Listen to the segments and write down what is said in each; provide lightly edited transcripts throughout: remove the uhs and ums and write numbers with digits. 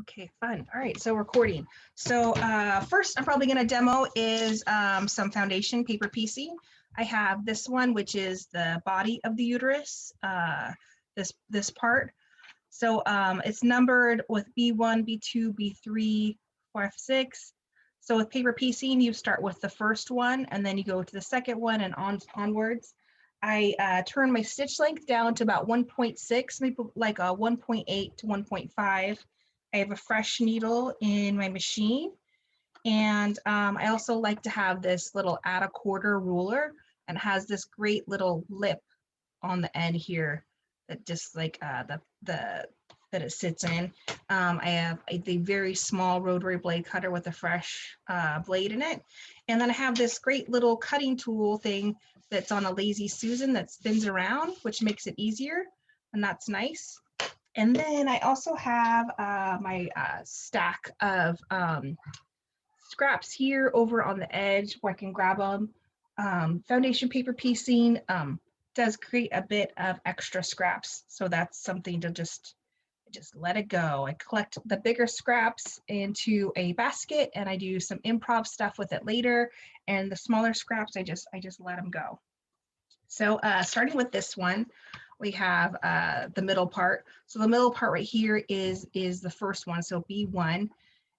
Okay, fun. All right, so recording. So first I'm probably gonna demo is some foundation paper piecing. I have this one, which is the body of the uterus, this part. So it's numbered with B1, B2, B3, 4, F6. So with paper piecing, you start with the first one and then you go to the second one and onwards. I turn my stitch length down to about 1.6, maybe like a 1.8 to 1.5. I have a fresh needle in my machine. And I also like to have this little add a quarter ruler, and it has this great little lip on the end here that just like that it sits in. I have a very small rotary blade cutter with a fresh blade in it. And then I have this great little cutting tool thing that's on a Lazy Susan that spins around, which makes it easier. And that's nice. And then I also have my stack of scraps here over on the edge where I can grab them. Foundation paper piecing does create a bit of extra scraps. So that's something to just let it go. I collect the bigger scraps into a basket and I do some improv stuff with it later. And the smaller scraps, I just let them go. So starting with this one, we have the middle part. So the middle part right here is the first one, so B1,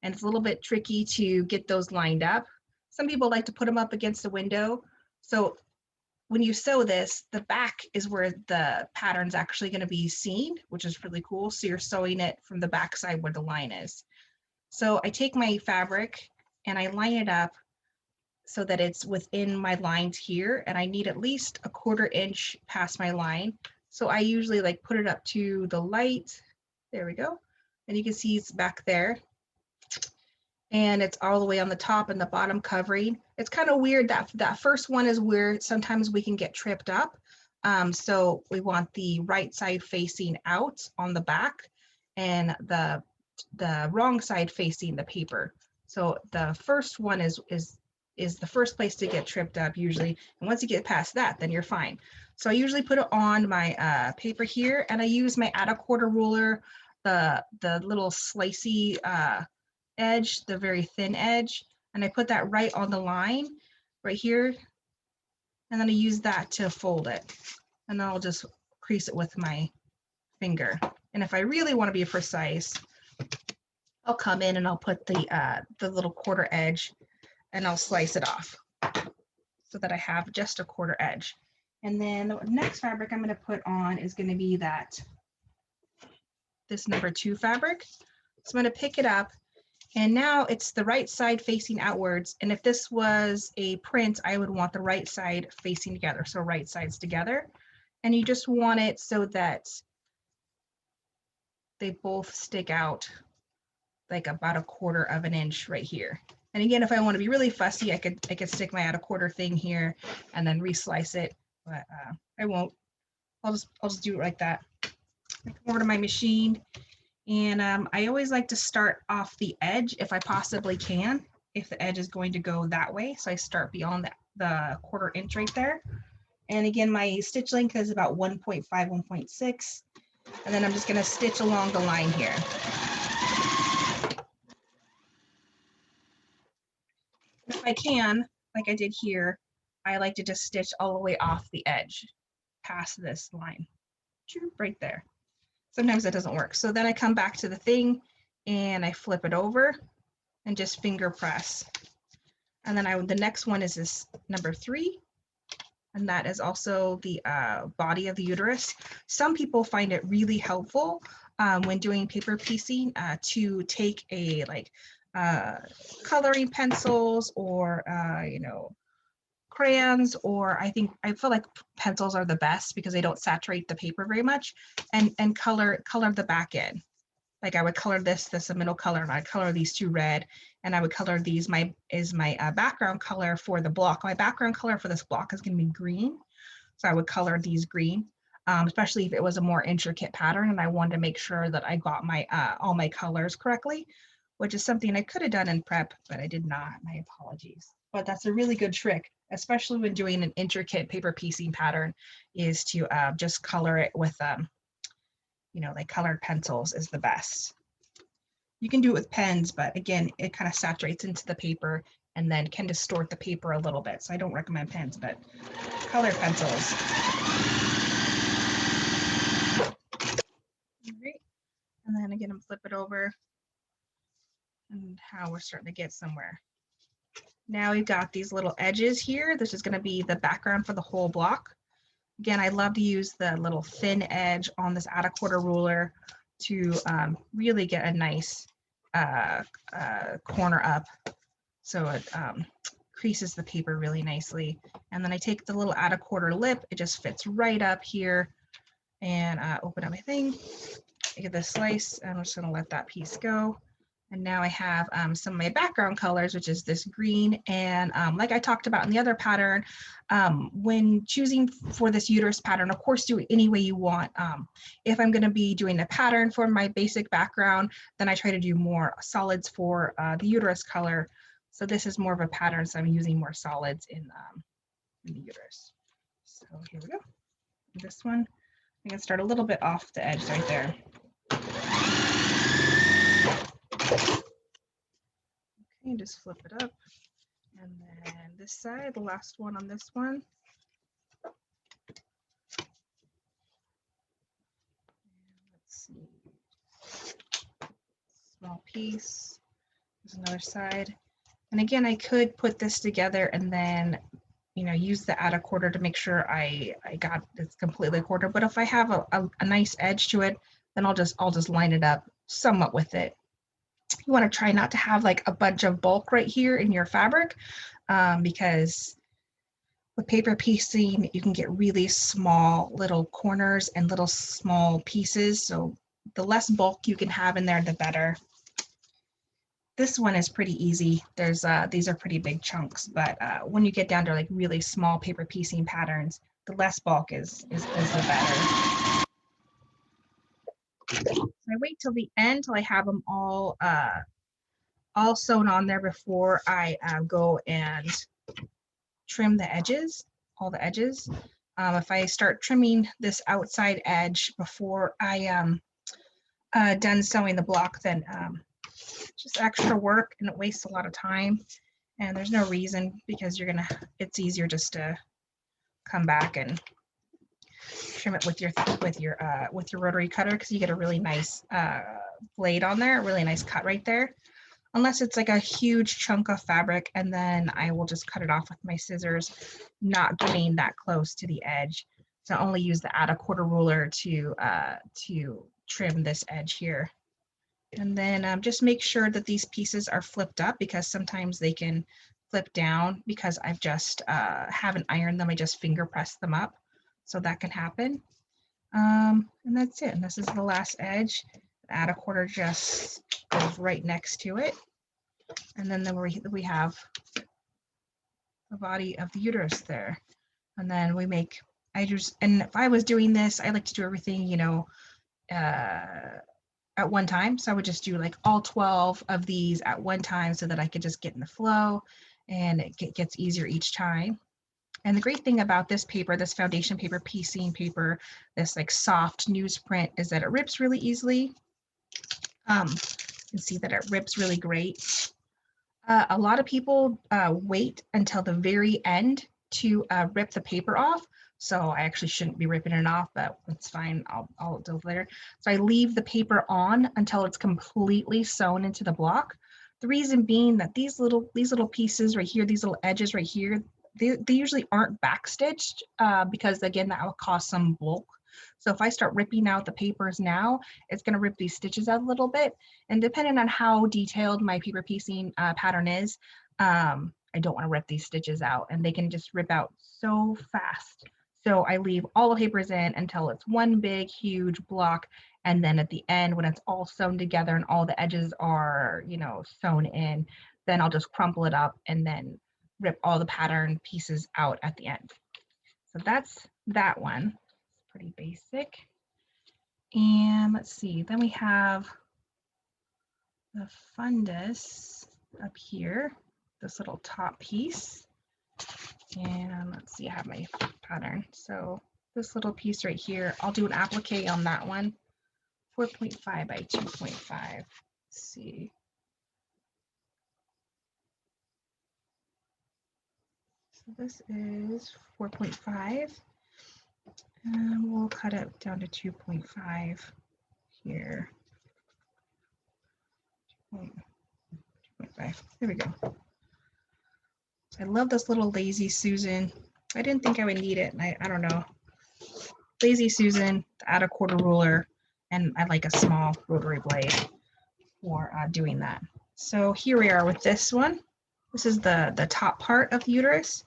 and it's a little bit tricky to get those lined up. Some people like to put them up against the window. So when you sew this, the back is where the pattern's actually going to be seen, which is really cool. So you're sewing it from the back side where the line is. So I take my fabric and I line it up so that it's within my lines here, and I need at least a 1/4 inch past my line. So I usually like put it up to the light. There we go. And you can see it's back there. And it's all the way on the top and the bottom covering. It's kind of weird that that first one is where sometimes we can get tripped up. So we want the right side facing out on the back and the wrong side facing the paper. So the first one is the first place to get tripped up usually. And once you get past that, then you're fine. So I usually put it on my paper here, and I use my add a quarter ruler, the little slicey edge, the very thin edge, and I put that right on the line right here. And then I use that to fold it. And then I'll just crease it with my finger. And if I really want to be precise, I'll come in and I'll put the little quarter edge and I'll slice it off so that I have just a 1/4 edge. And then the next fabric I'm going to put on is going to be this number 2 fabric. So I'm going to pick it up, and now it's the right side facing outwards. And if this was a print, I would want the right side facing together. So right sides together. And you just want it so that they both stick out like about a 1/4 inch right here. And again, if I want to be really fussy, I could stick my add a quarter thing here and then reslice it, but I won't. I'll just do it like that. I come over to my machine, and I always like to start off the edge if I possibly can, if the edge is going to go that way. So I start beyond the 1/4 inch right there. And again, my stitch length is about 1.5, 1.6. And then I'm just going to stitch along the line here. If I can, like I did here, I like to just stitch all the way off the edge past this line, right there. Sometimes that doesn't work. So then I come back to the thing and I flip it over and just finger press. And then the next one is this number 3. And that is also the body of the uterus. Some people find it really helpful when doing paper piecing to take a coloring pencils or crayons, or I feel like pencils are the best because they don't saturate the paper very much, and color the back end. Like I would color this a middle color, and I'd color these 2 red, and I would color these my background color for the block. My background color for this block is going to be green, so I would color these green, especially if it was a more intricate pattern and I wanted to make sure that I got my all my colors correctly, which is something I could have done in prep, but I did not. My apologies. But that's a really good trick, especially when doing an intricate paper piecing pattern, is to just color it with like colored pencils is the best. You can do it with pens, but again, it kind of saturates into the paper and then can distort the paper a little bit. So I don't recommend pens, but colored pencils. All right. And then again, I'm flip it over and how we're starting to get somewhere. Now we've got these little edges here. This is going to be the background for the whole block. Again, I love to use the little thin edge on this add a quarter ruler to really get a nice corner up. So it creases the paper really nicely. And then I take the little add a quarter lip. It just fits right up here. And open up my thing. I get this slice. And I'm just going to let that piece go. And now I have some of my background colors, which is this green. And like I talked about in the other pattern, when choosing for this uterus pattern, of course, do it any way you want. If I'm going to be doing a pattern for my basic background, then I try to do more solids for the uterus color. So this is more of a pattern, so I'm using more solids in the uterus. So here we go. This one, I'm going to start a little bit off the edge right there. Okay, just flip it up. And then this side, the last one on this one. Let's see. Small piece. There's another side. And again, I could put this together and then, you know, use the add a quarter to make sure I got it's completely a quarter. But if I have a nice edge to it, then I'll just line it up somewhat with it. You want to try not to have like a bunch of bulk right here in your fabric because with paper piecing, you can get really small little corners and little small pieces. So the less bulk you can have in there, the better. This one is pretty easy. There's these are pretty big chunks, but when you get down to like really small paper piecing patterns, the less bulk is the better. So I wait till the end till I have them all sewn on there before I go and trim the edges, all the edges. If I start trimming this outside edge before I am done sewing the block, then just extra work and it wastes a lot of time. And there's no reason because it's easier just to come back and trim it with your rotary cutter because you get a really nice blade on there, a really nice cut right there. Unless it's like a huge chunk of fabric, and then I will just cut it off with my scissors, not getting that close to the edge. So I only use the add a quarter ruler to trim this edge here. And then just make sure that these pieces are flipped up because sometimes they can flip down because I've just haven't ironed them. I just finger press them up. So that can happen. And that's it. And this is the last edge. Add a quarter just goes right next to it. And then we have the body of the uterus there. And then we make, and if I was doing this, I like to do everything, you know, at one time. So I would just do like all 12 of these at one time so that I could just get in the flow and it gets easier each time. And the great thing about this paper, this foundation paper, piecing paper, this like soft newsprint is that it rips really easily. You can see that it rips really great. A lot of people wait until the very end to rip the paper off. So I actually shouldn't be ripping it off, but it's fine. I'll do it later. So I leave the paper on until it's completely sewn into the block. The reason being that these little pieces right here, these little edges right here, they usually aren't backstitched because again, that will cause some bulk. So if I start ripping out the papers now, it's going to rip these stitches out a little bit. And depending on how detailed my paper piecing pattern is, I don't want to rip these stitches out and they can just rip out so fast. So I leave all the papers in until it's one big, huge block. And then at the end, when it's all sewn together and all the edges are, you know, sewn in, then I'll just crumple it up and then rip all the pattern pieces out at the end. So that's that one. It's pretty basic. And let's see, then we have the fundus up here, this little top piece. And let's see, I have my pattern. So this little piece right here, I'll do an applique on that one, 4.5 by 2.5. Let's see. So this is 4.5. And we'll cut it down to 2.5 here. 2.5. There we go. I love this little Lazy Susan. I didn't think I would need it. I don't know. Lazy Susan, add a quarter ruler, and I like a small rotary blade for doing that. So here we are with this one. This is the top part of the uterus.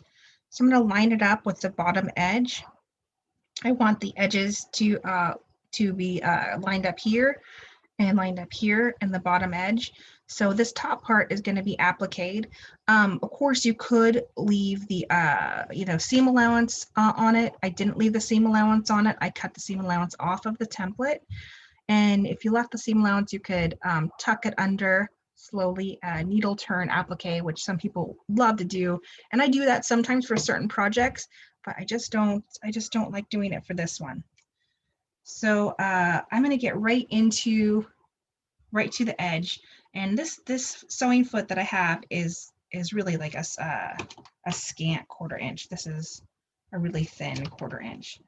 So I'm going to line it up with the bottom edge. I want the edges to be lined up here and lined up here and the bottom edge. So this top part is going to be appliqued. Of course, you could leave the seam allowance on it. I didn't leave the seam allowance on it. I cut the seam allowance off of the template. And if you left the seam allowance, you could tuck it under, slowly needle turn applique, which some people love to do. And I do that sometimes for certain projects, but I just don't like doing it for this one. So I'm going to get right to the edge. And this sewing foot that I have is really like a scant 1/4 inch. This is a really thin 1/4 inch.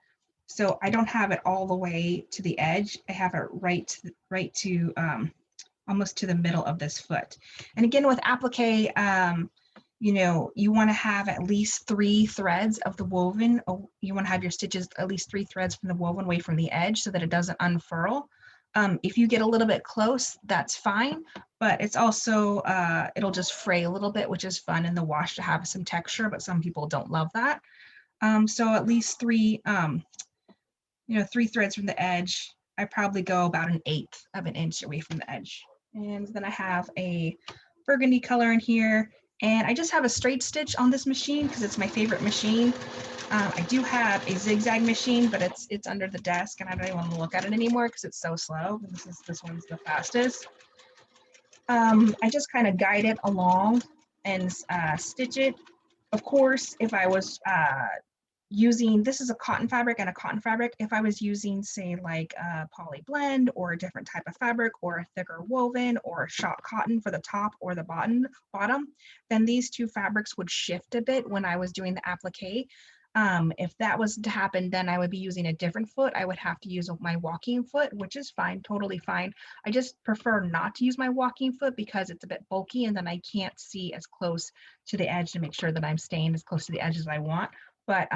So I don't have it all the way to the edge. I have it right to almost to the middle of this foot. And again, with applique, you want to have at least 3 threads of the woven. You want to have your stitches at least 3 threads from the woven away from the edge so that it doesn't unfurl. If you get a little bit close, that's fine, but it's also, it'll just fray a little bit, which is fun in the wash to have some texture, but some people don't love that. So at least 3 threads from the edge. I probably go about 1/8 of an inch away from the edge. And then I have a burgundy color in here. And I just have a straight stitch on this machine because it's my favorite machine. I do have a zigzag machine, but it's under the desk and I don't even want to look at it anymore because it's so slow. This one's the fastest. I just kind of guide it along and stitch it. Of course, if I was using, this is a cotton fabric and a cotton fabric. If I was using, say, like a poly blend or a different type of fabric or a thicker woven or a shot cotton for the top or the bottom, then these 2 fabrics would shift a bit when I was doing the applique. If that was to happen, then I would be using a different foot. I would have to use my walking foot, which is fine, totally fine. I just prefer not to use my walking foot because it's a bit bulky and then I can't see as close to the edge to make sure that I'm staying as close to the edge as I want. But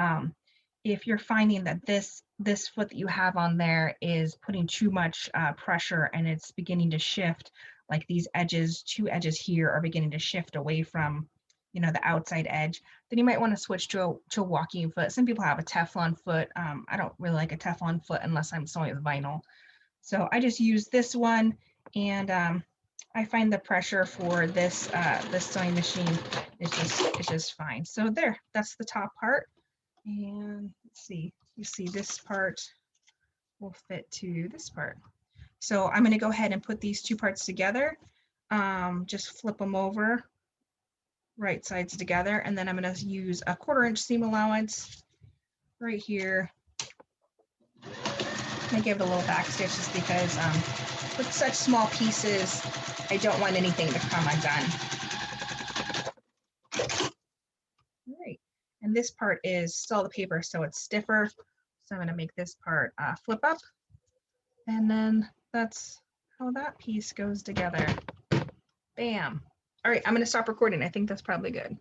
if you're finding that this foot that you have on there is putting too much pressure and it's beginning to shift, like these edges, 2 edges here are beginning to shift away from, the outside edge, then you might want to switch to a walking foot. Some people have a Teflon foot. I don't really like a Teflon foot unless I'm sewing with vinyl. So I just use this one, and I find the pressure for this sewing machine is just fine. So there, that's the top part. And let's see, you see this part will fit to this part. So I'm going to go ahead and put these 2 parts together. Just flip them over, right sides together, and then I'm going to use a 1/4 inch seam allowance right here. I give it a little back stitch just because with such small pieces, I don't want anything to come undone. All right, and this part is still the paper, so it's stiffer. So I'm going to make this part flip up, and then that's how that piece goes together. Bam. All right, I'm going to stop recording. I think that's probably good.